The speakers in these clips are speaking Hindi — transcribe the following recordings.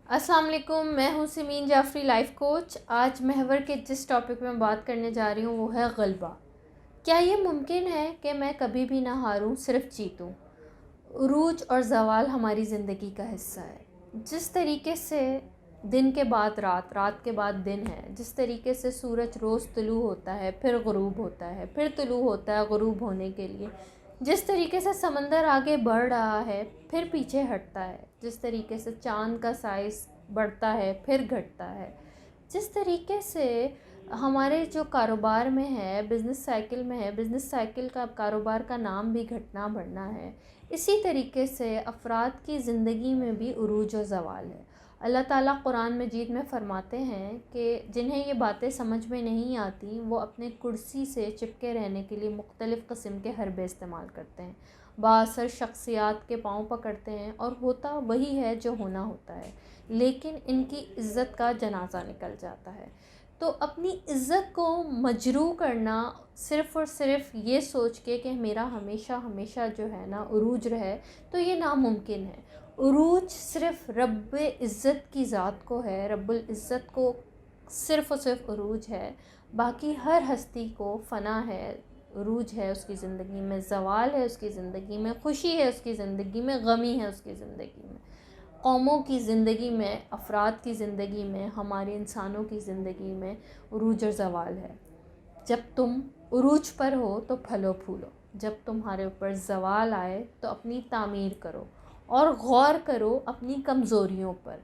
अस्सलाम वालेकुम, मैं हूँ सिमीन जाफ़री लाइफ कोच। आज महवर के जिस टॉपिक में बात करने जा रही हूँ वो है ग़ल्बा। क्या ये मुमकिन है कि मैं कभी भी ना हारूँ, सिर्फ़ जीतूँ? उरूज और ज़वाल हमारी ज़िंदगी का हिस्सा है। जिस तरीके से दिन के बाद रात, रात के बाद दिन है, जिस तरीके से सूरज रोज़ तुलू होता है, फिर ग़ुरूब होता है, फिर तुलू होता है ग़ुरूब होने के लिए, जिस तरीके से समंदर आगे बढ़ रहा है फिर पीछे हटता है, जिस तरीके से चाँद का साइज़ बढ़ता है फिर घटता है, जिस तरीके से हमारे जो कारोबार में है, बिज़नेस साइकिल में है, बिज़नेस साइकिल का कारोबार का नाम भी घटना बढ़ना है, इसी तरीके से अफ़राद की ज़िंदगी में भी उरूज और ज़वाल है। अल्लाह ताला कुरान मजीद में फ़रमाते हैं कि जिन्हें ये बातें समझ में नहीं आती वो अपने कुर्सी से चिपके रहने के लिए मुख्तलिफ़ क़िस्म के हरबे इस्तेमाल करते हैं, बाअसर शख्सियात के पाँव पकड़ते हैं और होता वही है जो होना होता है, लेकिन इनकी इज़्ज़त का जनाज़ा निकल जाता है। तो अपनी इज़्ज़त को मजरूह करना सिर्फ़ और सिर्फ ये सोच के कि मेरा हमेशा हमेशा जो है ना उरूज रहे, तो ये नामुमकिन है। उरूज सिर्फ़ रब्बे इज़्ज़त की ज़ात को है, रब्बुल इज़्ज़त को सिर्फ़ और सिर्फ उरूज है। बाकी हर हस्ती को फ़ना है, उरूज है उसकी ज़िंदगी में, ज़वाल है उसकी ज़िंदगी में, खुशी है उसकी ज़िंदगी में, गमी है उसकी ज़िंदगी में। कौमों की ज़िंदगी में, अफ़राद की ज़िंदगी में, हमारे इंसानों की ज़िंदगी में उरूज और ज़वाल है। जब तुम उरूज पर हो तो फलो फूलो, जब तुम्हारे ऊपर ज़वाल आए तो अपनी तामीर करो और गौर करो अपनी कमज़ोरियों पर।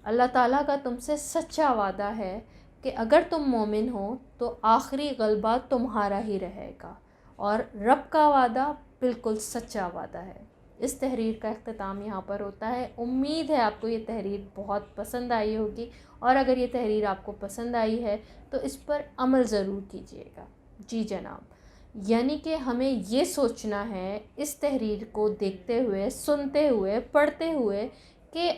अल्लाह ताला का तुमसे सच्चा वादा है कि अगर तुम मोमिन हो तो आखिरी ग़ल्बा तुम्हारा ही रहेगा, और रब का वादा बिल्कुल सच्चा वादा है। इस तहरीर का इख्तिताम यहाँ पर होता है। उम्मीद है आपको ये तहरीर बहुत पसंद आई होगी, और अगर ये तहरीर आपको पसंद आई है तो इस पर अमल ज़रूर कीजिएगा। जी जनाब, यानी कि हमें ये सोचना है इस तहरीर को देखते हुए, सुनते हुए, पढ़ते हुए कि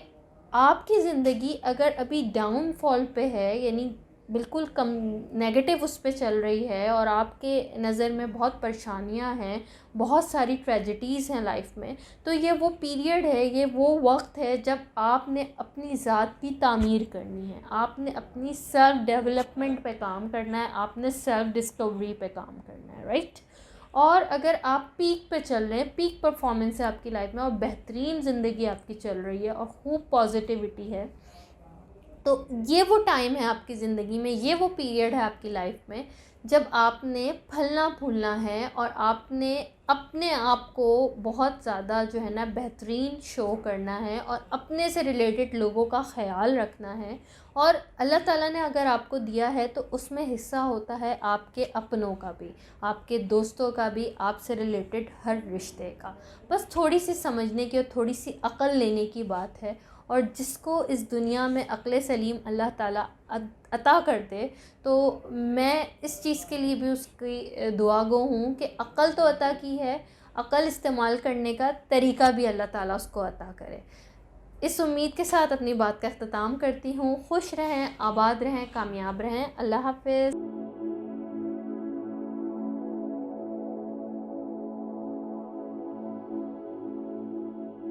आपकी ज़िंदगी अगर अभी डाउनफॉल पे है, यानी बिल्कुल कम नेगेटिव उस पे चल रही है और आपके नज़र में बहुत परेशानियां हैं, बहुत सारी ट्रेजेडीज़ हैं लाइफ में, तो ये वो पीरियड है, ये वो वक्त है जब आपने अपनी ज़ात की तामीर करनी है, आपने अपनी सेल्फ़ डेवलपमेंट पे काम करना है, आपने सेल्फ़ डिस्कवरी पे काम करना है, राइट। और अगर आप पीक पे चल रहे हैं, पीक परफॉर्मेंस है आपकी लाइफ में और बेहतरीन ज़िंदगी आपकी चल रही है और खूब पॉजिटिविटी है, तो ये वो टाइम है आपकी ज़िंदगी में, ये वो पीरियड है आपकी लाइफ में जब आपने फलना फूलना है और आपने अपने आप को बहुत ज़्यादा जो है ना बेहतरीन शो करना है और अपने से रिलेटेड लोगों का ख़याल रखना है। और अल्लाह ताला ने अगर आपको दिया है तो उसमें हिस्सा होता है आपके अपनों का भी, आपके दोस्तों का भी, आपसे रिलेटेड हर रिश्ते का। बस थोड़ी सी समझने की और थोड़ी सी अक़ल लेने की बात है, और जिसको इस दुनिया में अक़ल सलीम अल्लाह ताला अता कर दे, तो मैं इस चीज़ के लिए भी उसकी दुआ गो हूँ कि अक़ल तो अता की है, अक़ल इस्तेमाल करने का तरीक़ा भी अल्लाह ताला उसको अता करे। इस उम्मीद के साथ अपनी बात का अख्ताम करती हूँ। खुश रहें, आबाद रहें, कामयाब रहें। अल्लाह हाफ़िज़।